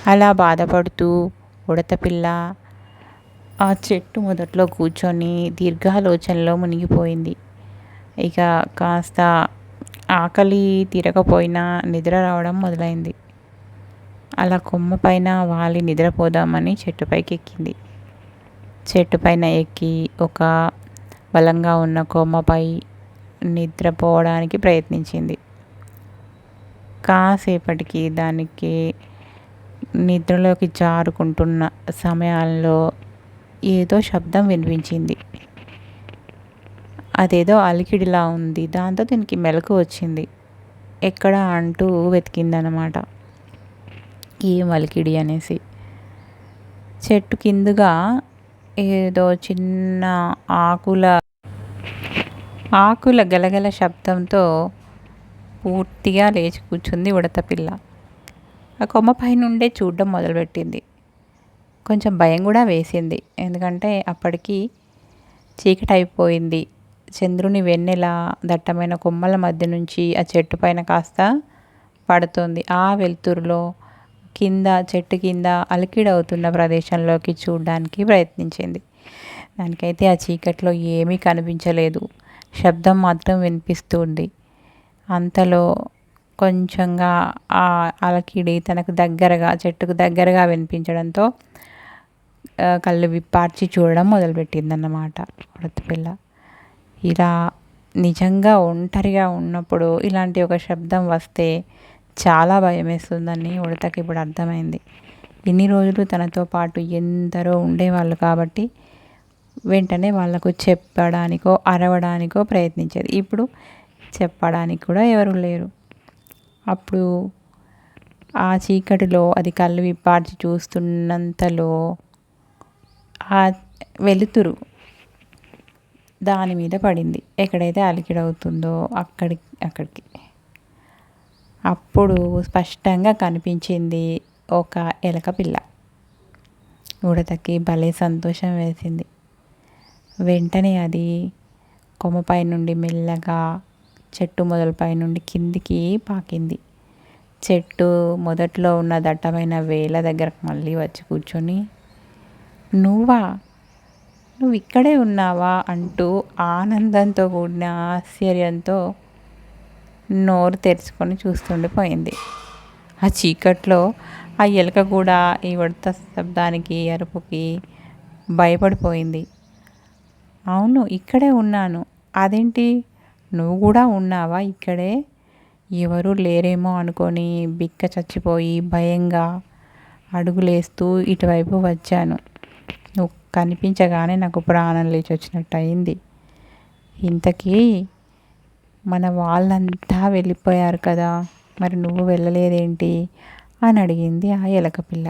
అలా బాధపడుతూ ఉడతపిల్ల ఆ చెట్టు మొదట్లో కూర్చొని దీర్ఘాలోచనలో మునిగిపోయింది. ఇక కాస్త ఆకలి తీరకపోయినా నిద్ర రావడం మొదలైంది. అలా కొమ్మ పైన వాలి నిద్రపోదామని చెట్టుపైకి ఎక్కింది. చెట్టుపైన ఎక్కి ఒక బలంగా ఉన్న కొమ్మపై నిద్రపోవడానికి ప్రయత్నించింది. కాసేపటికి దానికి నిద్రలోకి జారుకుంటున్న సమయాల్లో ఏదో శబ్దం వినిపించింది. అదేదో అలికిడిలా ఉంది. దాంతో దీనికి మెలకు వచ్చింది. ఎక్కడ అంటూ వెతికిందనమాట ఏం అలికిడి అనేసి. చెట్టు కిందుగా ఏదో చిన్న ఆకుల గలగల శబ్దంతో పూర్తిగా లేచి కూర్చుంది ఉడతపిల్ల. ఆ కొమ్మ పైనుండే చూడడం మొదలుపెట్టింది. కొంచెం భయం కూడా వేసింది. ఎందుకంటే అప్పటికి చీకటి అయిపోయింది. చంద్రుని వెన్నెల దట్టమైన కొమ్మల మధ్య నుంచి ఆ చెట్టు పైన కాస్త పడుతుంది. ఆ వెలుతురులో చెట్టు కింద అలికిడవుతున్న ప్రదేశంలోకి చూడడానికి ప్రయత్నించింది. దానికైతే ఆ చీకట్లో ఏమీ కనిపించలేదు. శబ్దం మాత్రం వినిపిస్తుంది. అంతలో కొంచెంగా ఆ అలకిడి తనకు దగ్గరగా చెట్టుకు దగ్గరగా వినిపించడంతో కళ్ళు విప్పార్చి చూడడం మొదలుపెట్టిందన్నమాట ఉడతపిల్ల. ఇలా నిజంగా ఒంటరిగా ఉన్నప్పుడు ఇలాంటి ఒక శబ్దం వస్తే చాలా భయం వేస్తుందని ఉడతకి ఇప్పుడు అర్థమైంది. ఇన్ని రోజులు తనతో పాటు ఎందరో ఉండేవాళ్ళు కాబట్టి వెంటనే వాళ్ళకు చెప్పడానికో అరవడానికో ప్రయత్నించేది. ఇప్పుడు చెప్పడానికి కూడా ఎవరు లేరు. అప్పుడు ఆ చీకటిలో అది కళ్ళు విప్పార్చి చూస్తున్నంతలో ఆ వెలుతురు దాని మీద పడింది. ఎక్కడైతే అలికిడవుతుందో అక్కడికి అప్పుడు స్పష్టంగా కనిపించింది ఒక ఎలక పిల్ల. ఉడతకి భలే సంతోషం వేసింది. వెంటనే అది కొమ్మపై నుండి మెల్లగా చెట్టు మొదలపై నుండి కిందికి పాకింది. చెట్టు మొదట్లో ఉన్న దట్టమైన వేల దగ్గరకు మళ్ళీ వచ్చి కూర్చొని, నువ్వు ఇక్కడే ఉన్నావా అంటూ ఆనందంతో కూడిన ఆశ్చర్యంతో నోరు తెరుచుకొని చూస్తుండిపోయింది. ఆ చీకట్లో ఆ ఎలుక కూడా ఈ ఉడత శబ్దానికి అరుపుకి భయపడిపోయింది. అవును, ఇక్కడే ఉన్నాను. అదేంటి, నువ్వు కూడా ఉన్నావా ఇక్కడే? ఎవరూ లేరేమో అనుకొని బిక్క చచ్చిపోయి భయంగా అడుగులేస్తూ ఇటువైపు వచ్చాను. నువ్వు కనిపించగానే నాకు ప్రాణం లేచి వచ్చినట్టు అయింది. ఇంతకీ మన వాళ్ళంతా వెళ్ళిపోయారు కదా, మరి నువ్వు వెళ్ళలేదేంటి అని అడిగింది ఆ ఎలక పిల్ల.